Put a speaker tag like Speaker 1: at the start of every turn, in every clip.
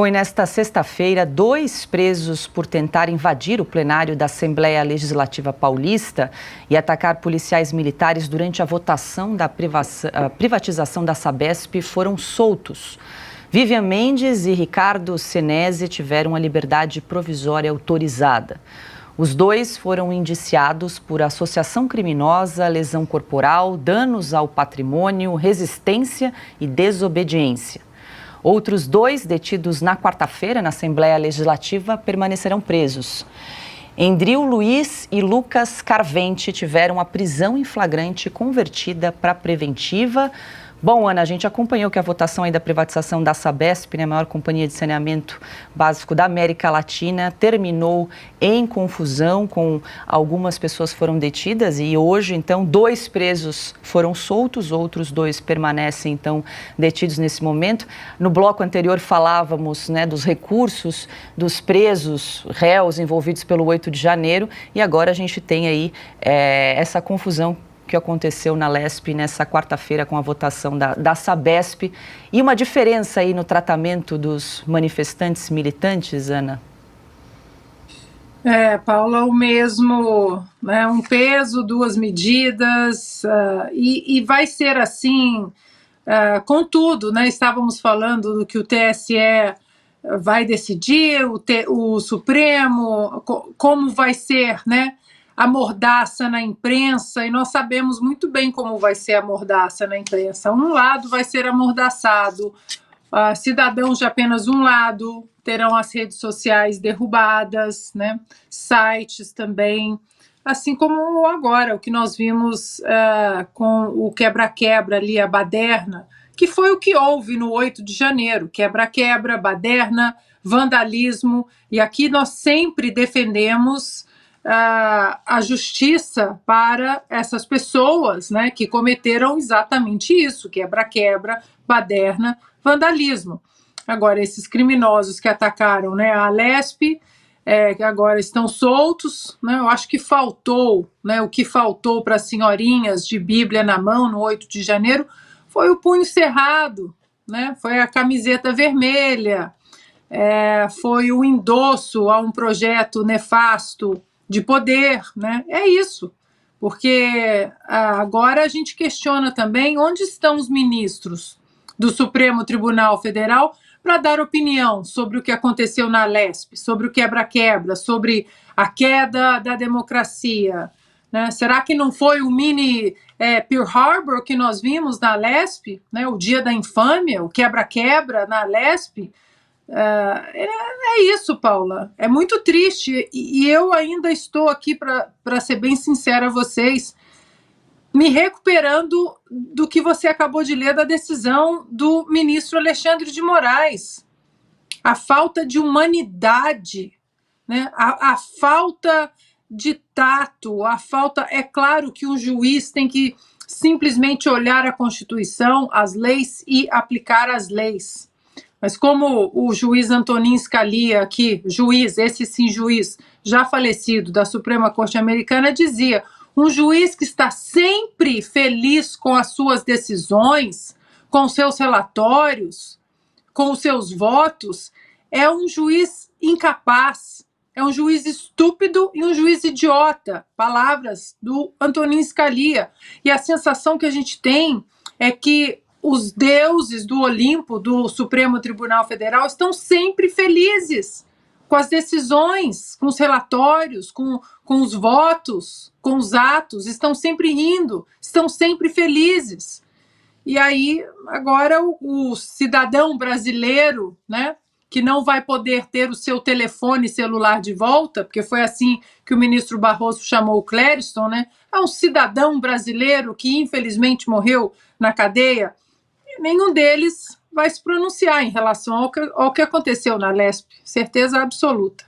Speaker 1: Bom, e nesta sexta-feira, 2 presos por tentar invadir o plenário da Assembleia Legislativa Paulista e atacar policiais militares durante a votação da privatização da Sabesp foram soltos. Vivian Mendes e Ricardo Senese tiveram a liberdade provisória autorizada. Os 2 foram indiciados por associação criminosa, lesão corporal, danos ao patrimônio, resistência e desobediência. Outros 2 detidos na quarta-feira na Assembleia Legislativa permanecerão presos. Endril Luiz e Lucas Carvente tiveram a prisão em flagrante convertida para preventiva. Bom, Ana, a gente acompanhou que a votação aí da privatização da Sabesp, né, a maior companhia de saneamento básico da América Latina, terminou em confusão, com algumas pessoas foram detidas e hoje, então, 2 presos foram soltos, outros 2 permanecem, então, detidos nesse momento. No bloco anterior falávamos, né, dos recursos dos presos, réus envolvidos pelo 8 de janeiro e agora a gente tem aí essa confusão que aconteceu na LESP nessa quarta-feira com a votação da Sabesp. E uma diferença aí no tratamento dos manifestantes militantes, Ana?
Speaker 2: Paula, o mesmo, né, um peso, 2 medidas, e vai ser assim, contudo, né, estávamos falando do que o TSE vai decidir, o Supremo, como vai ser, né, a mordaça na imprensa, e nós sabemos muito bem como vai ser a mordaça na imprensa. Um lado vai ser amordaçado, cidadãos de apenas um lado terão as redes sociais derrubadas, né? Sites também, assim como agora, o que nós vimos com o quebra-quebra ali, a baderna, que foi o que houve no 8 de janeiro, quebra-quebra, baderna, vandalismo, e aqui nós sempre defendemos a justiça para essas pessoas, né, que cometeram exatamente isso, quebra-quebra, baderna, vandalismo. Agora, esses criminosos que atacaram, né, a LESP, que agora estão soltos, né, eu acho que faltou, né, o que faltou para as senhorinhas de Bíblia na mão no 8 de janeiro foi o punho cerrado, né, foi a camiseta vermelha, foi o endosso a um projeto nefasto de poder, né? É isso, porque agora a gente questiona também onde estão os ministros do Supremo Tribunal Federal para dar opinião sobre o que aconteceu na LESP, sobre o quebra-quebra, sobre a queda da democracia, né? Será que não foi o mini Pearl Harbor que nós vimos na LESP, né? O dia da infâmia, o quebra-quebra na LESP? É isso, Paula, é muito triste e eu ainda estou aqui, para ser bem sincera a vocês, me recuperando do que você acabou de ler da decisão do ministro Alexandre de Moraes. A falta de humanidade, né? a falta de tato, a falta... É claro que um juiz tem que simplesmente olhar a Constituição, as leis e aplicar as leis. Mas como o juiz Antonin Scalia aqui, esse sim juiz, já falecido da Suprema Corte Americana, dizia, um juiz que está sempre feliz com as suas decisões, com seus relatórios, com os seus votos, é um juiz incapaz, é um juiz estúpido e um juiz idiota. Palavras do Antonin Scalia. E a sensação que a gente tem é que os deuses do Olimpo, do Supremo Tribunal Federal, estão sempre felizes com as decisões, com os relatórios, com os votos, com os atos, estão sempre rindo, estão sempre felizes. E aí, agora, o cidadão brasileiro, né, que não vai poder ter o seu telefone celular de volta, porque foi assim que o ministro Barroso chamou o Clériston, né, é um cidadão brasileiro que infelizmente morreu na cadeia. Nenhum deles vai se pronunciar em relação ao que aconteceu na LESP, certeza absoluta.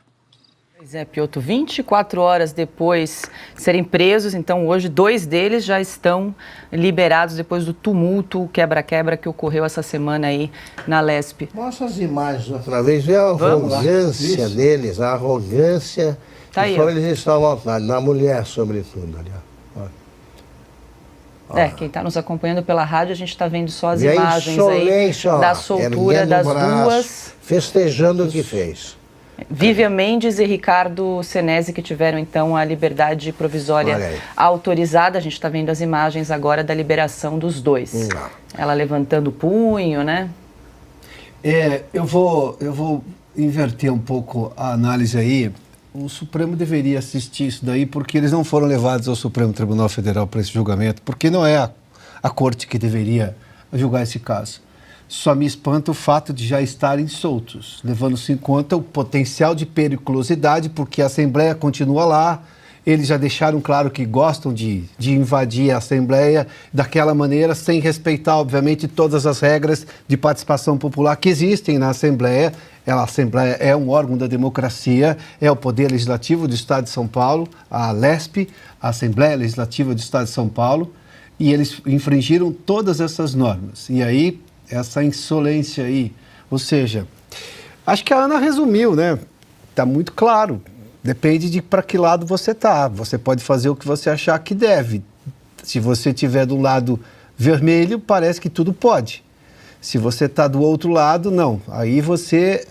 Speaker 1: Pois é, Piotr, 24 horas depois de serem presos, então hoje 2 deles já estão liberados depois do tumulto, quebra-quebra que ocorreu essa semana aí na LESP.
Speaker 3: Mostra as imagens outra vez, vê a arrogância deles, a arrogância
Speaker 1: tá aí,
Speaker 3: como eles estão à vontade, na mulher sobretudo ali, ó.
Speaker 1: Quem está nos acompanhando pela rádio, a gente está vendo só as
Speaker 3: e
Speaker 1: imagens aí da soltura das duas.
Speaker 3: Festejando o que fez.
Speaker 1: Vivian Mendes e Ricardo Senesi, que tiveram, então, a liberdade provisória autorizada. A gente está vendo as imagens agora da liberação dos dois. Ela levantando o punho, né?
Speaker 4: Eu vou inverter um pouco a análise aí. O Supremo deveria assistir isso daí, porque eles não foram levados ao Supremo Tribunal Federal para esse julgamento, porque não é a corte que deveria julgar esse caso. Só me espanta o fato de já estarem soltos, levando-se em conta o potencial de periculosidade, porque a Assembleia continua lá. Eles já deixaram claro que gostam de invadir a Assembleia daquela maneira, sem respeitar, obviamente, todas as regras de participação popular que existem na Assembleia. A Assembleia é um órgão da democracia, é o Poder Legislativo do Estado de São Paulo, a LESP, a Assembleia Legislativa do Estado de São Paulo, e eles infringiram todas essas normas. E aí, essa insolência aí, ou seja, acho que a Ana resumiu, né? Está muito claro. Depende de para que lado você está. Você pode fazer o que você achar que deve. Se você estiver do lado vermelho, parece que tudo pode. Se você está do outro lado, não. Aí você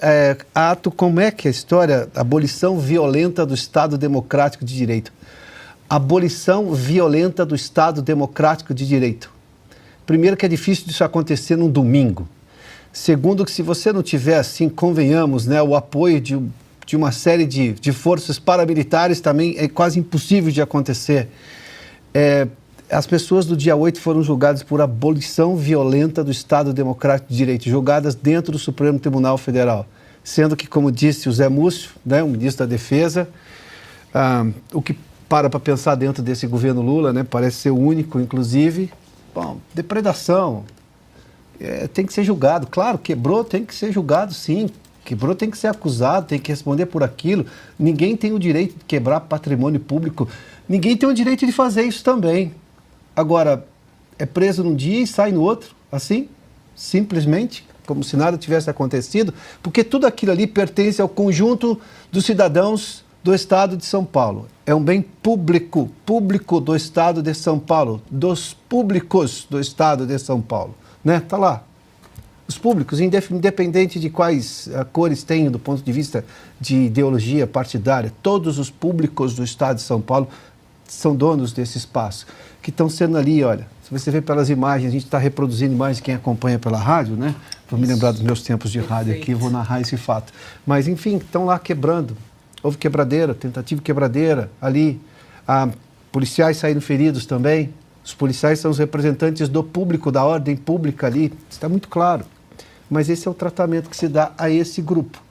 Speaker 4: como é que é a história? Abolição violenta do Estado Democrático de Direito. Abolição violenta do Estado Democrático de Direito. Primeiro, que é difícil disso acontecer num domingo. Segundo, que se você não tiver, assim, convenhamos, né, o apoio de uma série de forças paramilitares, também é quase impossível de acontecer. As pessoas do dia 8 foram julgadas por abolição violenta do Estado Democrático de Direito, julgadas dentro do Supremo Tribunal Federal. Sendo que, como disse o Zé Múcio, né, o ministro da Defesa, o que para pensar dentro desse governo Lula, né, parece ser o único, inclusive, bom, depredação, tem que ser julgado. Claro, quebrou, tem que ser julgado, sim. Quebrou, tem que ser acusado, tem que responder por aquilo. Ninguém tem o direito de quebrar patrimônio público. Ninguém tem o direito de fazer isso também. Agora, é preso num dia e sai no outro, assim, simplesmente, como se nada tivesse acontecido, porque tudo aquilo ali pertence ao conjunto dos cidadãos do Estado de São Paulo. É um bem público do Estado de São Paulo, dos públicos do Estado de São Paulo, né? Tá lá. Os públicos, independente de quais cores tenham do ponto de vista de ideologia partidária, todos os públicos do Estado de São Paulo são donos desse espaço, que estão sendo ali, olha, se você vê pelas imagens, a gente está reproduzindo imagens, quem acompanha pela rádio, né? Vou me lembrar dos meus tempos de rádio aqui, vou narrar esse fato. Mas, enfim, estão lá quebrando. Houve quebradeira, tentativa de quebradeira ali. Policiais saíram feridos também. Os policiais são os representantes do público, da ordem pública ali. Está muito claro. Mas esse é o tratamento que se dá a esse grupo.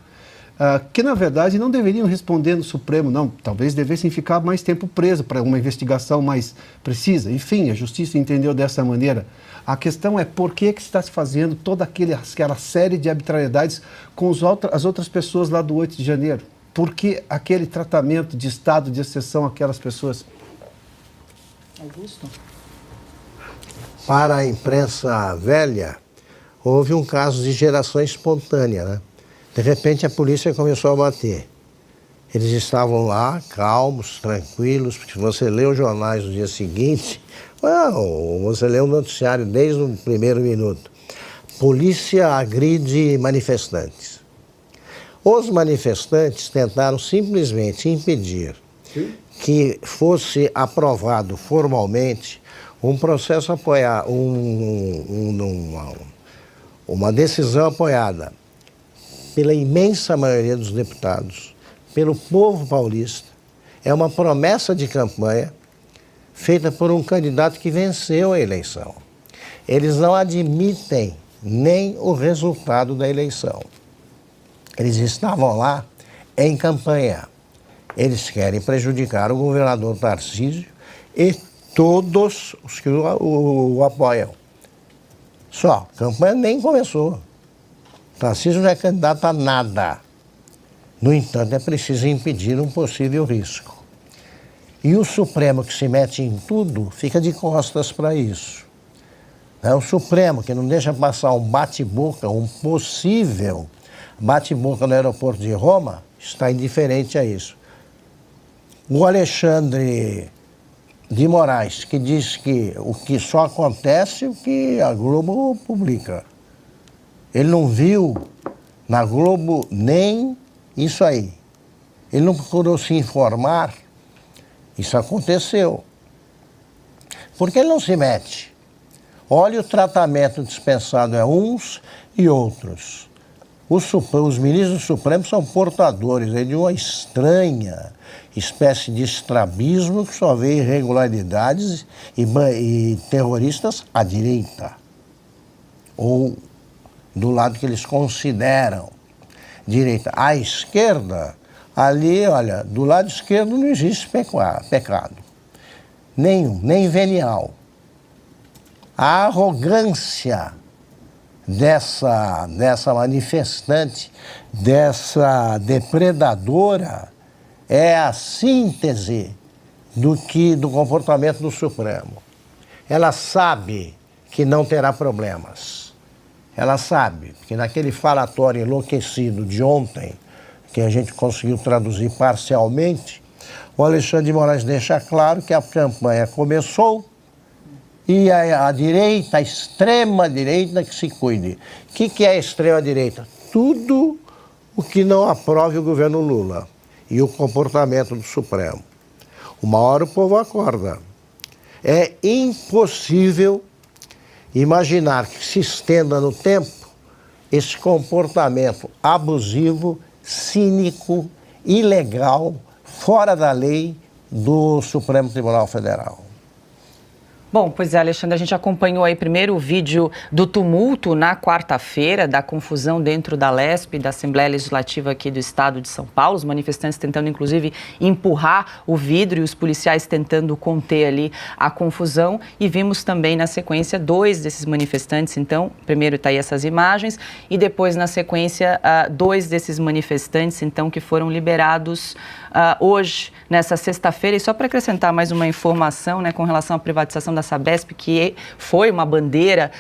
Speaker 4: Que, na verdade, não deveriam responder no Supremo, não. Talvez devessem ficar mais tempo preso para uma investigação mais precisa. Enfim, a Justiça entendeu dessa maneira. A questão é por que está se fazendo toda aquela série de arbitrariedades com as outras pessoas lá do 8 de janeiro. Por que aquele tratamento de estado de exceção àquelas pessoas?
Speaker 1: Augusto?
Speaker 3: Para a imprensa velha, houve um caso de geração espontânea, né? De repente a polícia começou a bater. Eles estavam lá, calmos, tranquilos, porque se você lê os jornais no dia seguinte, você lê o noticiário desde o primeiro minuto. Polícia agride manifestantes. Os manifestantes tentaram simplesmente impedir que fosse aprovado formalmente um processo apoiado, uma decisão apoiada pela imensa maioria dos deputados, pelo povo paulista. É uma promessa de campanha feita por um candidato que venceu a eleição. Eles não admitem nem o resultado da eleição. Eles estavam lá em campanha. Eles querem prejudicar o governador Tarcísio e todos os que o apoiam. Só, a campanha nem começou. Tarcísio não é candidato a nada. No entanto, é preciso impedir um possível risco. E o Supremo, que se mete em tudo, fica de costas para isso. É o Supremo, que não deixa passar um bate-boca, um possível bate-boca no aeroporto de Roma, está indiferente a isso. O Alexandre de Moraes, que diz que o que só acontece o que a Globo publica. Ele não viu na Globo nem isso aí. Ele não procurou se informar. Isso aconteceu. Por que ele não se mete? Olha o tratamento dispensado a uns e outros. Os ministros do Supremo são portadores de uma estranha espécie de estrabismo que só vê irregularidades e terroristas à direita. Ou do lado que eles consideram direita. À esquerda, ali, olha, do lado esquerdo não existe pecado. Nenhum, nem venial. A arrogância dessa manifestante, dessa depredadora, é a síntese do comportamento do Supremo. Ela sabe que não terá problemas. Ela sabe que naquele falatório enlouquecido de ontem, que a gente conseguiu traduzir parcialmente, o Alexandre de Moraes deixa claro que a campanha começou e a direita, a extrema-direita, que se cuide. O que é a extrema-direita? Tudo o que não aprove o governo Lula e o comportamento do Supremo. Uma hora o povo acorda. É impossível imaginar que se estenda no tempo esse comportamento abusivo, cínico, ilegal, fora da lei do Supremo Tribunal Federal.
Speaker 1: Bom, pois é, Alexandre, a gente acompanhou aí primeiro o vídeo do tumulto na quarta-feira, da confusão dentro da Lesp, da Assembleia Legislativa aqui do estado de São Paulo, os manifestantes tentando, inclusive, empurrar o vidro e os policiais tentando conter ali a confusão. E vimos também, na sequência, 2 desses manifestantes, então, primeiro está aí essas imagens, e depois, na sequência, 2 desses manifestantes, então, que foram liberados hoje, nessa sexta-feira. E só para acrescentar mais uma informação, né, com relação à privatização da Sabesp, que foi uma bandeira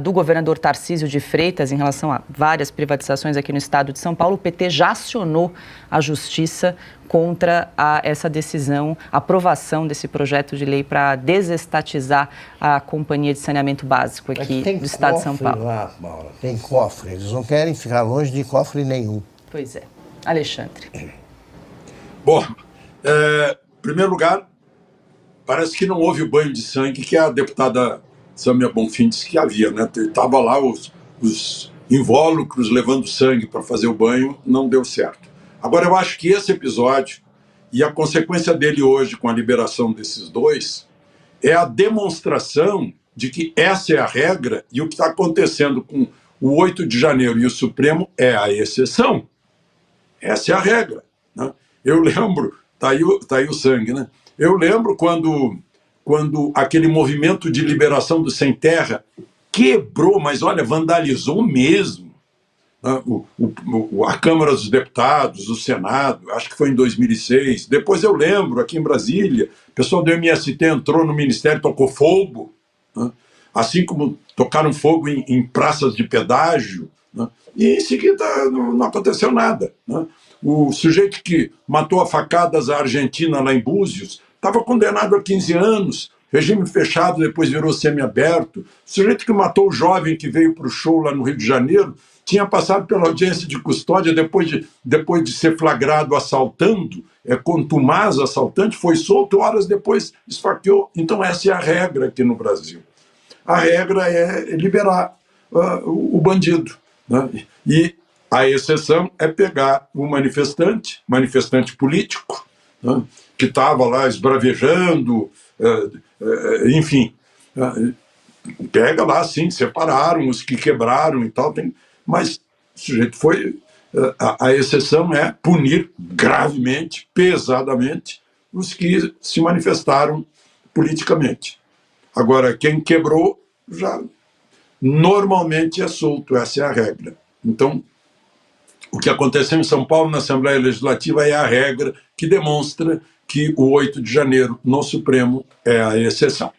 Speaker 1: do governador Tarcísio de Freitas em relação a várias privatizações aqui no estado de São Paulo, o PT já acionou a justiça contra essa decisão, a aprovação desse projeto de lei para desestatizar a Companhia de Saneamento Básico aqui do estado de São Paulo.
Speaker 3: Lá, Paula, tem cofre, eles não querem ficar longe de cofre nenhum.
Speaker 1: Pois é. Alexandre.
Speaker 5: Bom, em primeiro lugar, parece que não houve o banho de sangue que a deputada Sâmia Bonfim disse que havia, né? Estava lá os invólucros levando sangue para fazer o banho, não deu certo. Agora, eu acho que esse episódio e a consequência dele hoje com a liberação desses 2 é a demonstração de que essa é a regra e o que está acontecendo com o 8 de janeiro e o Supremo é a exceção. Essa é a regra, né? Eu lembro, tá aí o sangue, né? Eu lembro quando aquele movimento de liberação do sem terra quebrou, mas olha, vandalizou mesmo, né? A Câmara dos Deputados, o Senado, acho que foi em 2006. Depois eu lembro, aqui em Brasília, o pessoal do MST entrou no Ministério e tocou fogo, né? Assim como tocaram fogo em praças de pedágio, né? E em seguida não aconteceu nada, né? O sujeito que matou a facadas a Argentina lá em Búzios estava condenado a 15 anos, regime fechado, depois virou semiaberto. O sujeito que matou o jovem que veio para o show lá no Rio de Janeiro tinha passado pela audiência de custódia depois de ser flagrado assaltando, contumaz assaltante, foi solto, horas depois esfaqueou. Então essa é a regra aqui no Brasil. A regra é liberar o bandido, né? E a exceção é pegar o manifestante político, né, que estava lá esbravejando, enfim, pega lá, sim, separaram os que quebraram e tal, mas o sujeito foi... A exceção é punir gravemente, pesadamente, os que se manifestaram politicamente. Agora, quem quebrou já normalmente é solto, essa é a regra. Então, o que aconteceu em São Paulo na Assembleia Legislativa é a regra que demonstra que o 8 de janeiro no Supremo é a exceção.